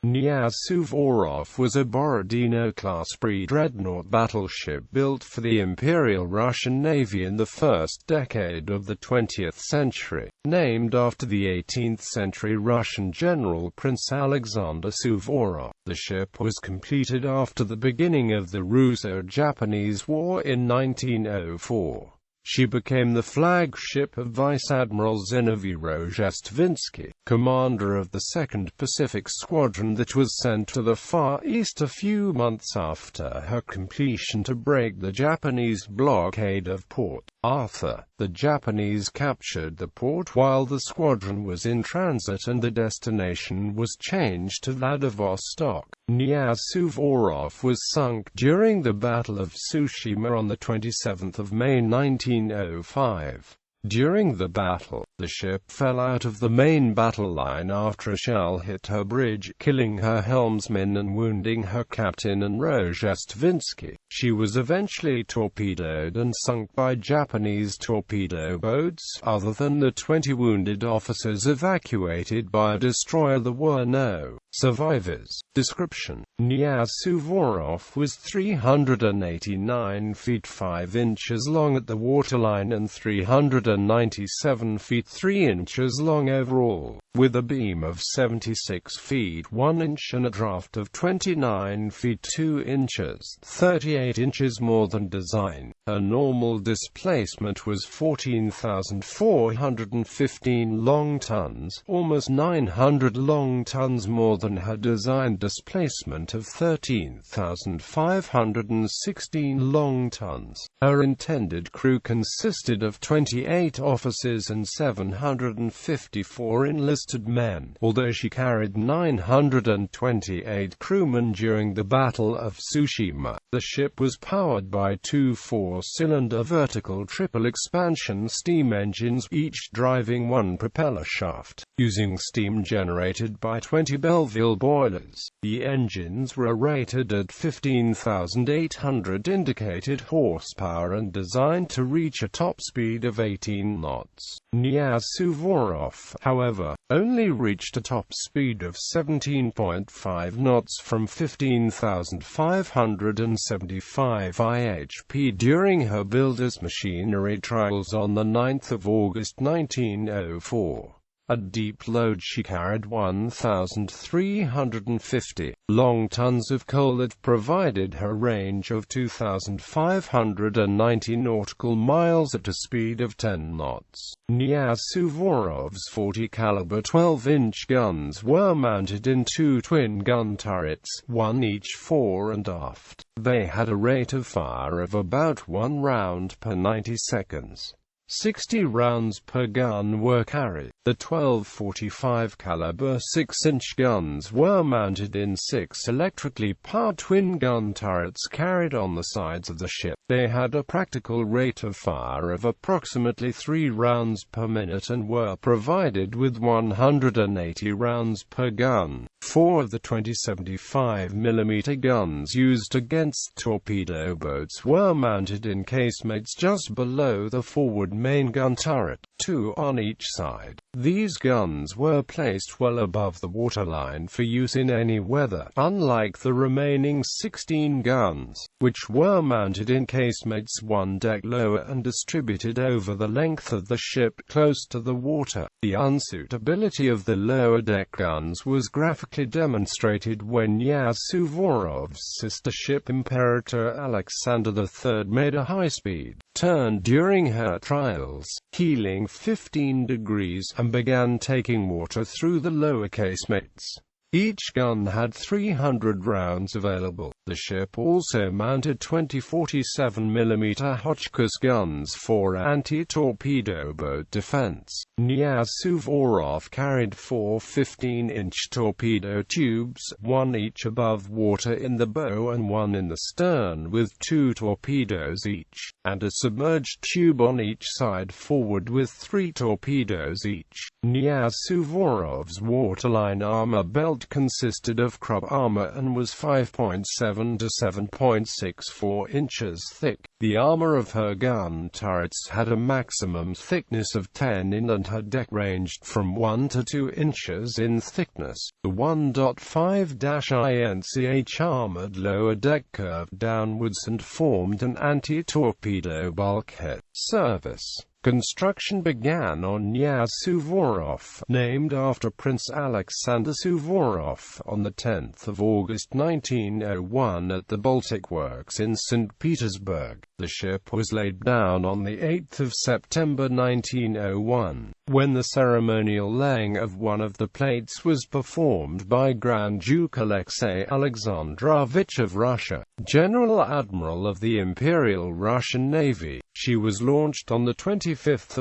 Knyaz Suvorov was a Borodino-class pre-dreadnought battleship built for the Imperial Russian Navy in the first decade of the 20th century, named after the 18th-century Russian general Prince Alexander Suvorov. The ship was completed after the beginning of the Russo-Japanese War in 1904. She became the flagship of Vice Admiral Zinovy Rozhestvensky, commander of the Second Pacific Squadron that was sent to the Far East a few months after her completion to break the Japanese blockade of Port Arthur. The Japanese captured the port while the squadron was in transit and the destination was changed to Vladivostok. Knyaz Suvorov was sunk during the Battle of Tsushima on 27 May 1905. During the battle, the ship fell out of the main battle line after a shell hit her bridge, killing her helmsman and wounding her captain and Rozhestvensky. She was eventually torpedoed and sunk by Japanese torpedo boats. Other than the 20 wounded officers evacuated by a destroyer, there were no survivors. Description: Knyaz Suvorov was 389 feet 5 inches long at the waterline and 397 feet 3 inches long overall, with a beam of 76 feet 1 inch and a draft of 29 feet 2 inches, 38 inches more than design. Her normal displacement was 14,415 long tons, almost 900 long tons more than her design displacement of 13,516 long tons. Her intended crew consisted of 28 officers and 754 enlisted men, although she carried 928 crewmen during the Battle of Tsushima. The ship was powered by two 4-cylinder vertical triple-expansion steam engines, each driving one propeller shaft, using steam generated by 20 Belleville boilers. The engines were rated at 15,800 indicated horsepower and designed to reach a top speed of 18 knots. Knyaz Suvorov, however, only reached a top speed of 17.5 knots from 15,575 IHP during her builder's machinery trials on 9 August 1904. At deep load she carried 1,350 long tons of coal that provided her range of 2,590 nautical miles at a speed of 10 knots. Knyaz Suvorov's 40-caliber 12-inch guns were mounted in two twin-gun turrets, one each fore and aft. They had a rate of fire of about 1 round per 90 seconds. 60 rounds per gun were carried. The 12 45-caliber 6-inch guns were mounted in 6 electrically powered twin-gun turrets carried on the sides of the ship. They had a practical rate of fire of approximately 3 rounds per minute and were provided with 180 rounds per gun. 4 of the 20-75mm guns used against torpedo boats were mounted in casemates just below the forward main gun turret, 2 on each side. These guns were placed well above the waterline for use in any weather, unlike the remaining 16 guns, which were mounted in casemates 1 deck lower and distributed over the length of the ship close to the water. The unsuitability of the lower deck guns was graphically demonstrated when Knyaz Suvorov's sister ship Imperator Alexander III made a high-speed turn during her trials, heeling 15 degrees, and began taking water through the lower casemates. Each gun had 300 rounds available. The ship also mounted 20 47mm Hotchkiss guns for anti-torpedo boat defense. Knyaz Suvorov carried 4 15-inch torpedo tubes, one each above water in the bow and one in the stern with 2 torpedoes each, and a submerged tube on each side forward with 3 torpedoes each. Knyaz Suvorov's waterline armor belt build consisted of Krupp armor and was 5.7 to 7.64 inches thick. The armor of her gun turrets had a maximum thickness of 10 in and her deck ranged from 1 to 2 inches in thickness. The 1.5-inch armored lower deck curved downwards and formed an anti-torpedo bulkhead. Service. Construction began on Knyaz Suvorov, named after Prince Alexander Suvorov, on 10 August 1901 at the Baltic Works in St. Petersburg. The ship was laid down on 8 September 1901, when the ceremonial laying of one of the plates was performed by Grand Duke Alexei Alexandrovich of Russia, General Admiral of the Imperial Russian Navy. She was launched on 25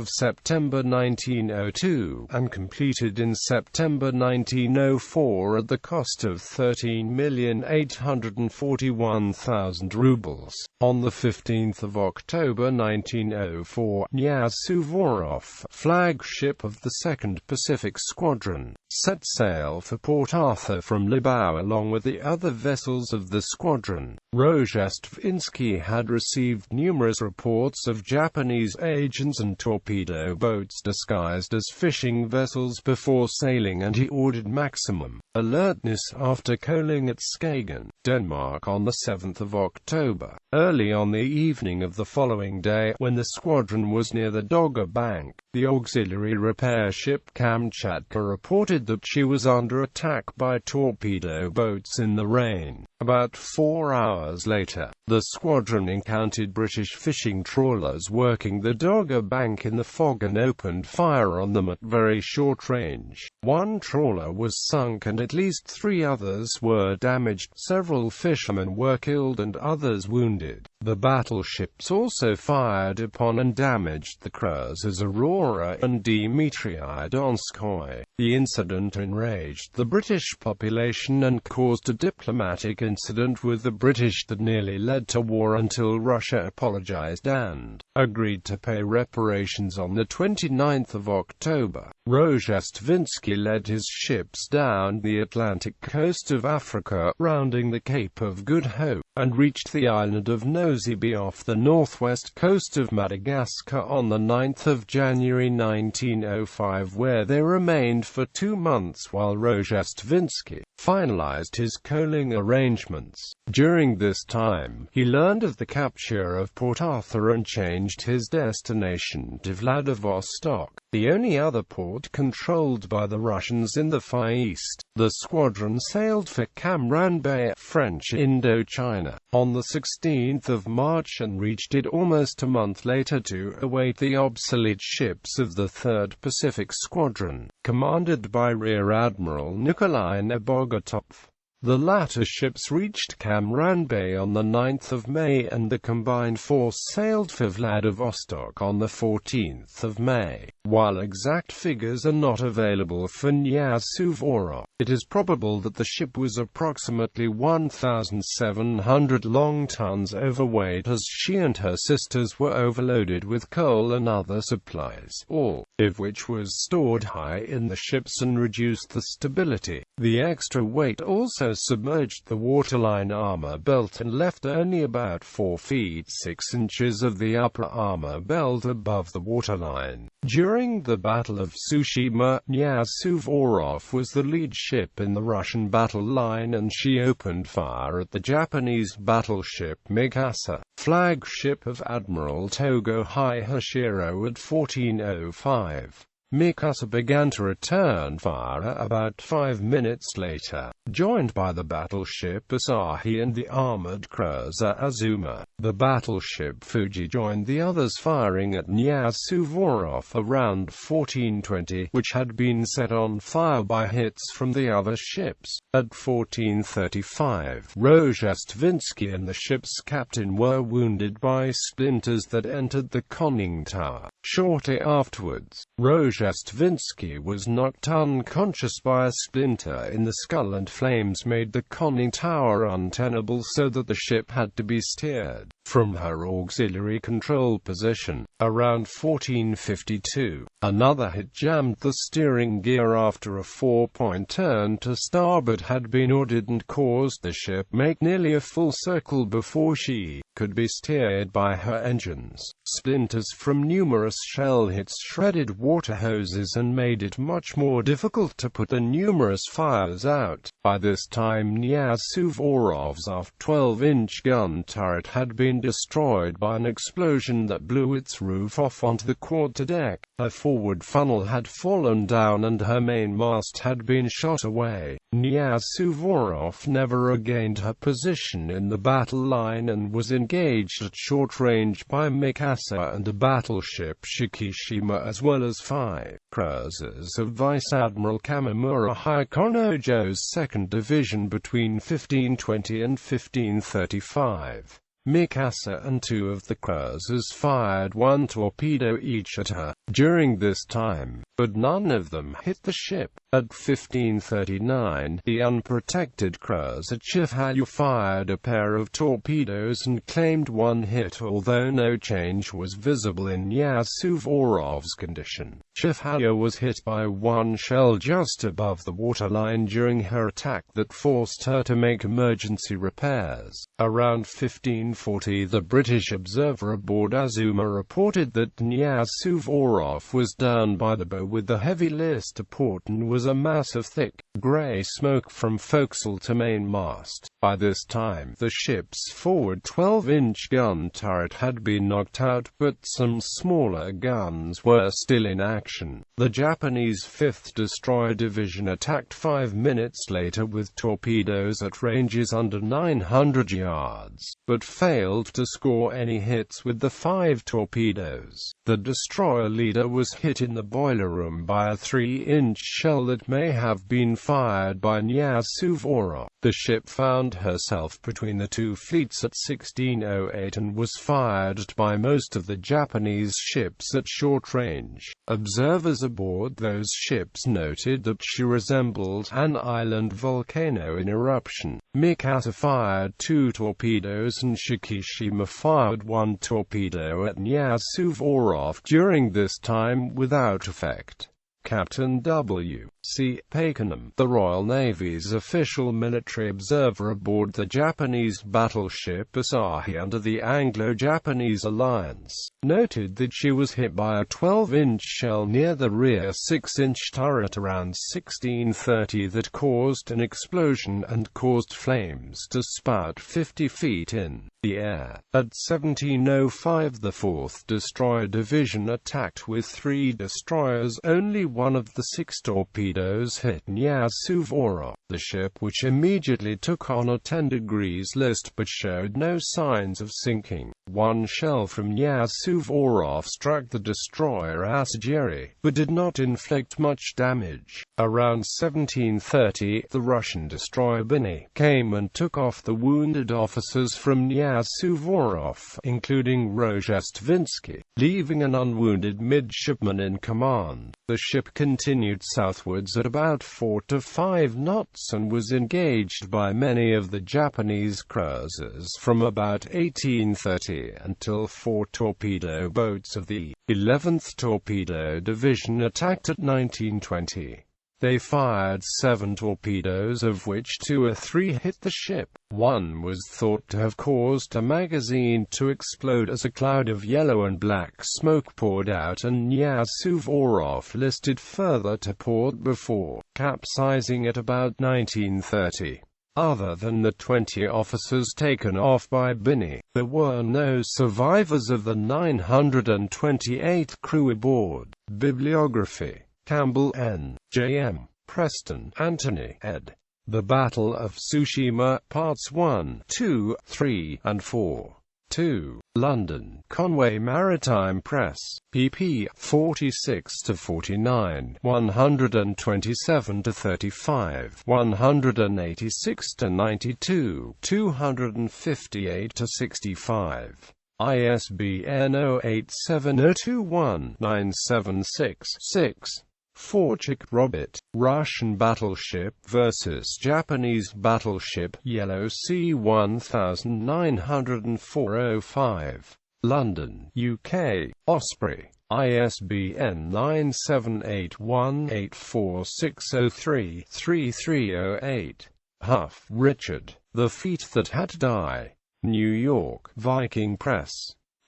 September 1902, and completed in September 1904 at the cost of 13,841,000 rubles. On 15 October 1904, Knyaz Suvorov, flagship of the Second Pacific Squadron, set sail for Port Arthur from Libau along with the other vessels of the squadron. Rozhestvensky had received numerous reports of Japanese agents and torpedo boats disguised as fishing vessels before sailing, and he ordered maximum alertness after coaling at Skagen, Denmark on 7 October. Early on the evening of the following day, when the squadron was near the Dogger Bank, the auxiliary repair ship Kamchatka reported that she was under attack by torpedo boats in the rain. About 4 hours later, the squadron encountered British fishing trawlers working the Dogger Bank in the fog and opened fire on them at very short range. One trawler was sunk and at least 3 others were damaged. Several fishermen were killed and others wounded. The battleships also fired upon and damaged the cruisers Aurora and Dmitry Donskoy. The incident enraged the British population and caused a diplomatic incident with the British that nearly led to war until Russia apologized and agreed to pay reparations on 29 October. Rozhestvensky led his ships down the Atlantic coast of Africa, rounding the Cape of Good Hope, and reached the island of Nosy off the northwest coast of Madagascar on 9 January 1905, where they remained for 2 months while Rozhestvensky finalized his coaling arrangements. During this time, he learned of the capture of Port Arthur and changed his destination to Vladivostok, the only other port controlled by the Russians in the Far East. The squadron sailed for Cam Ranh Bay, French Indochina, on 16 March and reached it almost a month later to await the obsolete ships of the Third Pacific Squadron, commanded by Rear Admiral Nikolai Nebogatov. The latter ships reached Cam Ranh Bay on 9 May, and the combined force sailed for Vladivostok on 14 May. While exact figures are not available for Knyaz Suvorov, it is probable that the ship was approximately 1,700 long tons overweight, as she and her sisters were overloaded with coal and other supplies, all of which was stored high in the ships and reduced the stability. The extra weight also submerged the waterline armor belt and left only about 4 feet 6 inches of the upper armor belt above the waterline. During the Battle of Tsushima, Knyaz Suvorov was the lead ship in the Russian battle line, and she opened fire at the Japanese battleship Mikasa, flagship of Admiral Togo Hashiro, at 14:05. Mikasa began to return fire about 5 minutes later, joined by the battleship Asahi and the armored cruiser Azuma. The battleship Fuji joined the others, firing at Knyaz Suvorov around 14:20, which had been set on fire by hits from the other ships. At 14:35, Rozhestvensky and the ship's captain were wounded by splinters that entered the conning tower. Shortly afterwards, Rozhestvensky was knocked unconscious by a splinter in the skull, and flames made the conning tower untenable so that the ship had to be steered from her auxiliary control position. Around 1452, another hit jammed the steering gear after a 4-point turn to starboard had been ordered and caused the ship make nearly a full circle before she could be steered by her engines. Splinters from numerous shell hits shredded water hoses and made it much more difficult to put the numerous fires out. By this time Knyaz Suvorov's aft 12-inch gun turret had been destroyed by an explosion that blew its roof off onto the quarterdeck. Her forward funnel had fallen down and her mainmast had been shot away. Knyaz Suvorov never regained her position in the battle line and was engaged at short range by Mikasa and a battleship Shikishima, as well as 5 cruisers of Vice Admiral Kamimura Hikonojo's 2nd Division between 1520 and 1535. Mikasa and 2 of the cruisers fired 1 torpedo each at her during this time, but none of them hit the ship. At 1539, the unprotected cruiser Chifhayu fired a pair of torpedoes and claimed 1 hit, although no change was visible in Knyaz Suvorov's condition. Chifhayu was hit by 1 shell just above the waterline during her attack that forced her to make emergency repairs. Around 1540, the British observer aboard Azuma reported that Knyaz Suvorov was down by the bow with the heavy list to port and was a mass of thick, grey smoke from forecastle to mainmast. By this time, the ship's forward 12-inch gun turret had been knocked out, but some smaller guns were still in action. The Japanese 5th Destroyer Division attacked 5 minutes later with torpedoes at ranges under 900 yards, but failed to score any hits with the 5 torpedoes. The destroyer leader was hit in the boiler room by a 3-inch shell that may have been fired by Knyaz Suvorov. The ship found herself between the 2 fleets at 1608 and was fired at by most of the Japanese ships at short range. Observers aboard those ships noted that she resembled an island volcano in eruption. Mikasa fired 2 torpedoes and Shikishima fired 1 torpedo at Knyaz Suvorov during this time without effect. Captain W. C. Pakenham, the Royal Navy's official military observer aboard the Japanese battleship Asahi under the Anglo-Japanese alliance, noted that she was hit by a 12-inch shell near the rear 6-inch turret around 1630 that caused an explosion and caused flames to spout 50 feet in the air. At 1705, the 4th Destroyer Division attacked with 3 destroyers. Only 1 of the 6 torpedoes hit Knyaz Suvorov. The ship, which immediately took on a 10° list but showed no signs of sinking. 1 shell from Knyaz Suvorov struck the destroyer Asagiri, but did not inflict much damage. Around 1730, the Russian destroyer Brassey came and took off the wounded officers from Knyaz Suvorov, including Rozhestvensky, leaving an unwounded midshipman in command. The ship continued southwards at about 4 to 5 knots and was engaged by many of the Japanese cruisers from about 1830 until 4 torpedo boats of the 11th Torpedo Division attacked at 1920. They fired 7 torpedoes, of which 2 or 3 hit the ship. 1 was thought to have caused a magazine to explode as a cloud of yellow and black smoke poured out, and Knyaz Suvorov listed further to port before capsizing at about 1930. Other than the 20 officers taken off by Brassey, there were no survivors of the 928th crew aboard. Bibliography: Campbell, N. J. M. Preston, Anthony, ed. The Battle of Tsushima, Parts 1, 2, 3, and 4. 2. London, Conway Maritime Press, pp. 46-49, 127-35, 186-92, 258-65. ISBN 087021976-6. Forchik Robert, Russian battleship versus Japanese battleship, Yellow Sea 1904-05. London, UK, Osprey. ISBN 978184603-3308. Huff, Richard. The Feet That Had to Die. New York, Viking Press.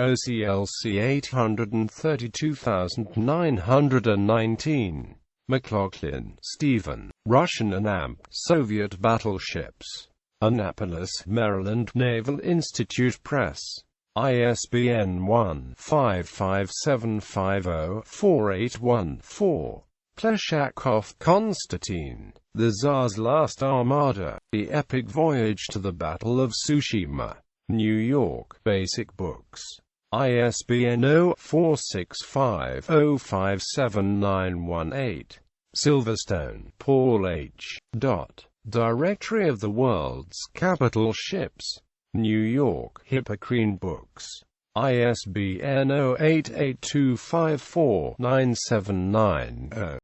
OCLC 832919. McLaughlin, Stephen. Russian and Soviet Battleships. Annapolis, Maryland, Naval Institute Press. ISBN 1-55750-4814. Pleshakov, Konstantin. The Tsar's Last Armada. The Epic Voyage to the Battle of Tsushima. New York, Basic Books. ISBN 0465057918. Silverstone, Paul H. Directory of the World's Capital Ships. New York, Hippocrene Books. ISBN 0882549790.